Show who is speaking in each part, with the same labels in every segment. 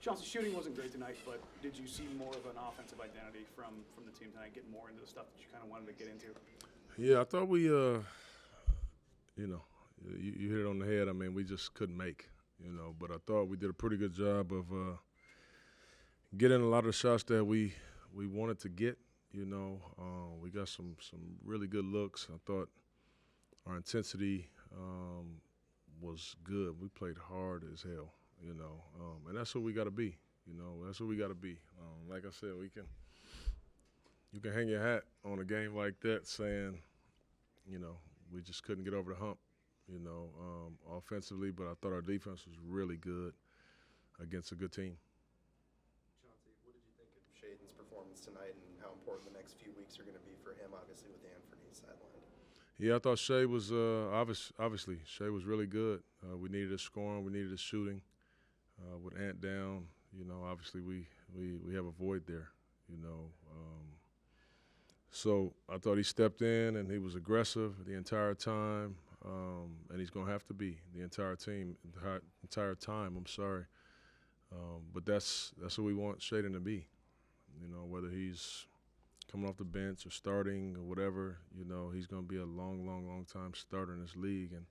Speaker 1: Chauncey, shooting wasn't great tonight, but did you see more of an offensive identity from the team tonight, getting more into the stuff that you kind of wanted to get into?
Speaker 2: Yeah, I thought we, you hit it on the head. I mean, we just couldn't make, but I thought we did a pretty good job of getting a lot of the shots that we wanted to get. We got some really good looks. I thought our intensity was good. We played hard as hell, and that's what we got to be. That's what we got to be. Like I said, you can hang your hat on a game like that saying, we just couldn't get over the hump, offensively, but I thought our defense was really good against a good team.
Speaker 3: Chauncey, what did you think of Shaedon's performance tonight and how important the next few weeks are going to be for him, obviously, with Anthony sidelined?
Speaker 2: Yeah, I thought Shea was obviously Shea was really good. We needed his scoring, we needed his shooting. With Ant down, obviously we have a void there, So I thought he stepped in and he was aggressive the entire time, and he's going to have to be the entire time. I'm sorry, but that's what we want Shaedon to be. Whether he's coming off the bench or starting or whatever, he's going to be a long time starter in this league, and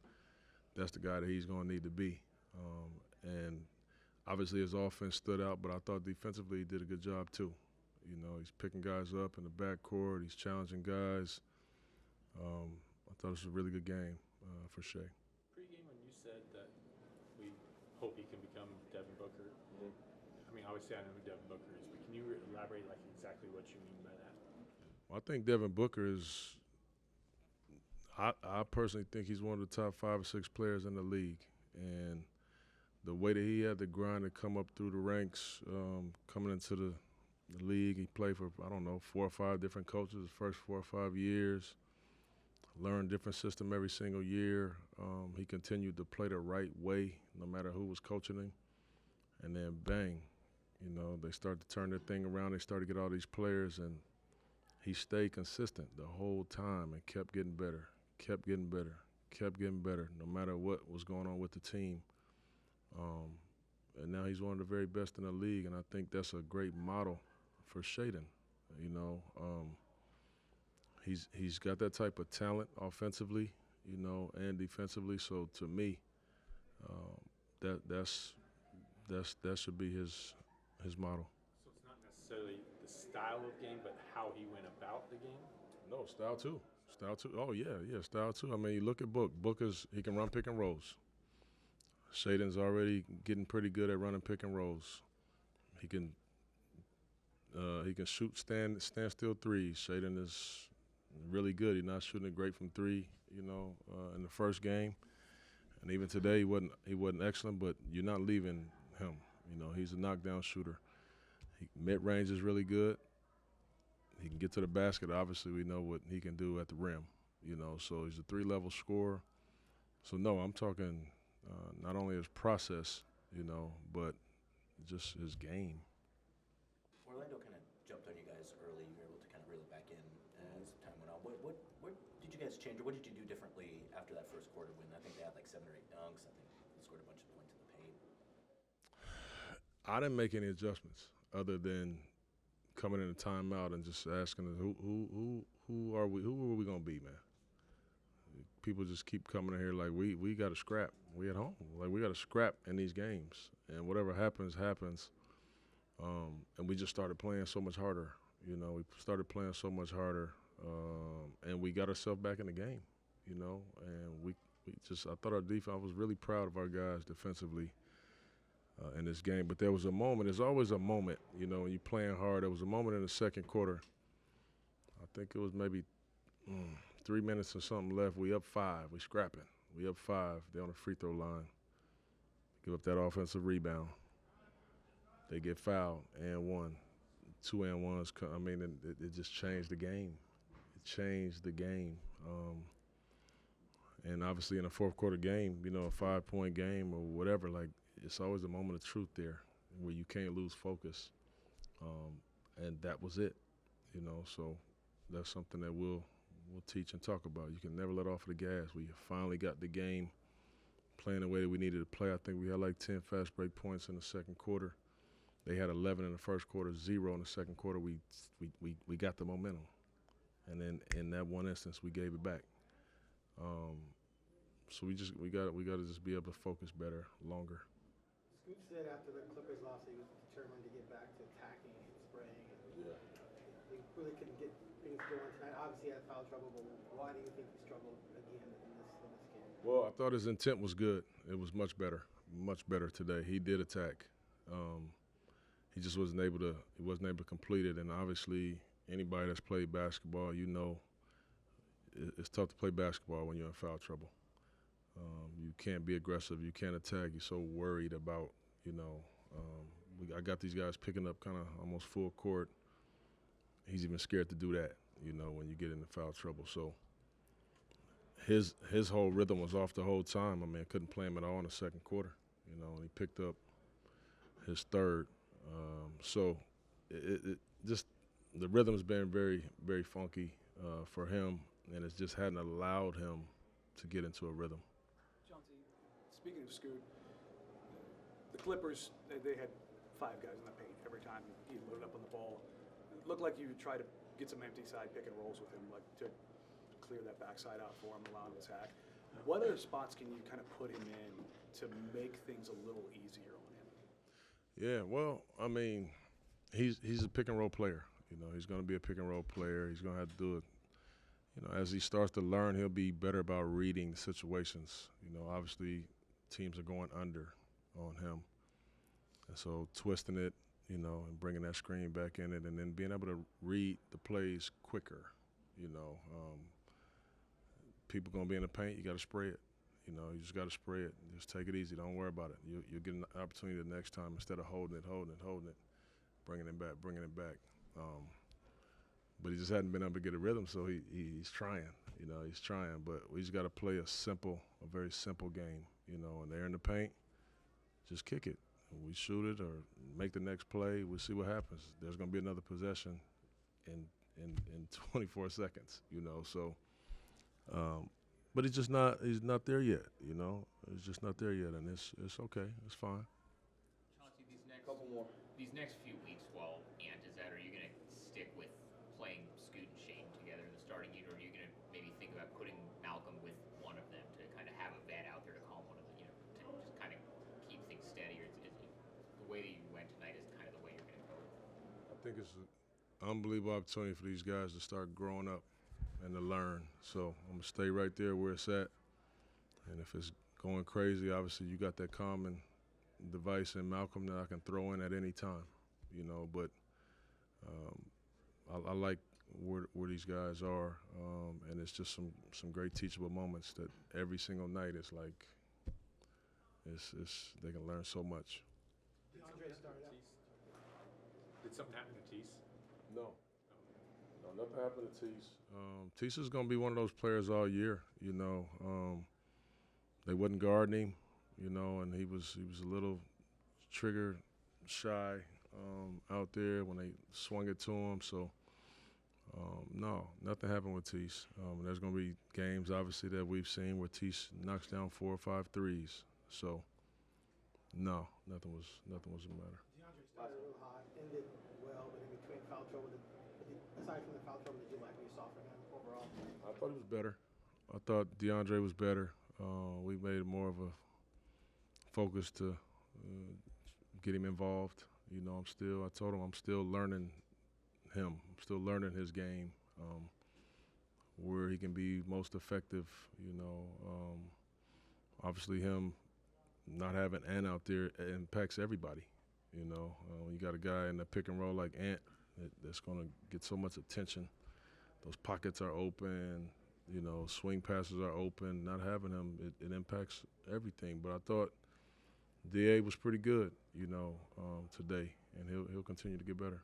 Speaker 2: that's the guy that he's going to need to be. And obviously his offense stood out, but I thought defensively he did a good job too. He's picking guys up in the backcourt. He's challenging guys. I thought it was a really good game for Shea.
Speaker 4: Pre-game when you said that we hope he can become Devin Booker, I mean, obviously I know who Devin Booker is, but can you elaborate like exactly what you mean by that?
Speaker 2: Well, I think Devin Booker is I personally think he's one of the top 5 or 6 players in the league. And the way that he had to grind to come up through the ranks, coming into the league, he played for, 4 or 5 different coaches the first 4 or 5 years, learned a different system every single year. He continued to play the right way no matter who was coaching him. And then bang, they started to turn their thing around. They started to get all these players, and he stayed consistent the whole time and kept getting better, no matter what was going on with the team. And now he's one of the very best in the league, and I think that's a great model for Shaedon. He's got that type of talent offensively, and defensively. So to me, that should be his model.
Speaker 4: So it's not necessarily the style of game, but how he went about the game?
Speaker 2: No, style too. Oh, yeah, style too. I mean, you look at Book. He can run pick and rolls. Shaedon's already getting pretty good at running pick and rolls. He can shoot standstill threes. Shaedon is really good. He's not shooting it great from 3, in the first game. And even today he wasn't excellent, but you're not leaving him. He's a knockdown shooter. Mid-range is really good. He can get to the basket. Obviously, we know what he can do at the rim, so he's a 3-level scorer. So, no, I'm talking not only his process, but just his game.
Speaker 5: Orlando kind of jumped on you guys early. You were able to kind of reel it back in as time went on. What did you guys change, or what did you do differently after that first quarter win? I think they had like 7 or 8 dunks. I think they scored a bunch of points in the paint.
Speaker 2: I didn't make any adjustments other than coming in a timeout and just asking who are we gonna be, man? People just keep coming in here like we got to scrap. We at home, like we got to scrap in these games, and whatever happens. And we just started playing so much harder. We started playing so much harder, and we got ourselves back in the game. And I thought our defense. I was really proud of our guys defensively in this game. But there was a moment. There's always a moment, when you're playing hard. There was a moment in the second quarter. I think it was maybe 3 minutes or something left. We up 5. We scrapping. We up 5. They're on the free throw line. Give up that offensive rebound. They get fouled and 1. 2 and 1s. I mean, it just changed the game. It changed the game. And obviously in a fourth quarter game, a 5-point game or whatever, like it's always a moment of truth there where you can't lose focus. And that was it, so that's something that we'll teach and talk about. You can never let off the gas. We finally got the game playing the way that we needed to play. I think we had like 10 fast break points in the second quarter. They had 11 in the first quarter, 0 in the second quarter. We got the momentum, and then in that one instance, we gave it back. So we got to just be able to focus better, longer.
Speaker 6: Scoot said after the Clippers lost, he was determined to get back to attacking and spraying. And they really couldn't get things going tonight. Obviously, he had foul trouble, but why do you think he struggled again in this game?
Speaker 2: Well, I thought his intent was good. It was much better today. He did attack. He just wasn't able to. He wasn't able to complete it. And obviously, anybody that's played basketball, you know, it's tough to play basketball when you're in foul trouble. You can't be aggressive. You can't attack. You're so worried about, you know. I got these guys picking up kind of almost full court. He's even scared to do that, you know, when you get into foul trouble. So his whole rhythm was off the whole time. I mean, I couldn't play him at all in the second quarter, you know, and he picked up his third. So it just the rhythm's been very, very funky for him, and it just hadn't allowed him to get into a rhythm.
Speaker 1: Chauncey, speaking of Scoot, the Clippers, they had 5 guys in the paint every time he loaded up on the ball. It looked like you tried to get some empty side pick and rolls with him, like to clear that backside out for him, allow him to attack. What other spots can you kind of put him in to make things a little easier on him?
Speaker 2: Yeah, well, I mean, he's a pick and roll player. You know, he's going to be a pick and roll player. He's going to have to do it. You know, as he starts to learn, he'll be better about reading situations. You know, obviously teams are going under on him. And so twisting it, you know, and bringing that screen back in it, and then being able to read the plays quicker, you know. People going to be in the paint, you got to spray it. You know, you just got to spray it. Just take it easy. Don't worry about it. You'll get an opportunity the next time instead of holding it, bringing it back. But he just hadn't been able to get a rhythm, so he's trying. You know, he's trying. But we just got to play a very simple game. You know, and they're in the paint, just kick it. We shoot it or make the next play. We'll see what happens. There's going to be another possession in 24 seconds. You know, so. But he's not there yet. You know, he's just not there yet, and it's okay. It's fine.
Speaker 7: Chauncey, these next few weeks while Ant is out, are you going to stick with playing Scoot and Shane together in the starting unit, or are you going to maybe think about putting Malcolm with one of them to kind of have a vet out there to call one of them, you know, to just kind of keep things steady? Or is the way that you went tonight is kind of the way you're going to go?
Speaker 2: I think it's an unbelievable opportunity for these guys to start growing up and to learn. So I'm going to stay right there where it's at. And if it's going crazy, obviously you got that common device in Malcolm that I can throw in at any time, you know. But I like where these guys are, and it's just some great teachable moments that every single night is like they can learn so much.
Speaker 6: DeAndre started out.
Speaker 4: Did something happen to Tease?
Speaker 2: No, nothing happened to Tease. Tease is going to be one of those players all year, you know. They wasn't guarding him, you know, and he was a little trigger shy out there when they swung it to him. So, no, nothing happened with Tease. There's going to be games, obviously, that we've seen where Tease knocks down 4 or 5 threes. So, no, nothing was the matter.
Speaker 6: DeAndre started real hot, ended well, but in between foul trouble, aside from the foul trouble, did you like what you saw from him overall?
Speaker 2: I thought he was better. I thought DeAndre was better. We made more of a focus to get him involved. You know, I told him I'm still learning him. I'm still learning his game, where he can be most effective, you know. Obviously him not having Ant out there impacts everybody, you know. When you got a guy in the pick and roll like Ant that's going to get so much attention, those pockets are open, you know, swing passes are open. Not having him, it impacts everything. But I thought DA was pretty good, you know, today, and he'll continue to get better.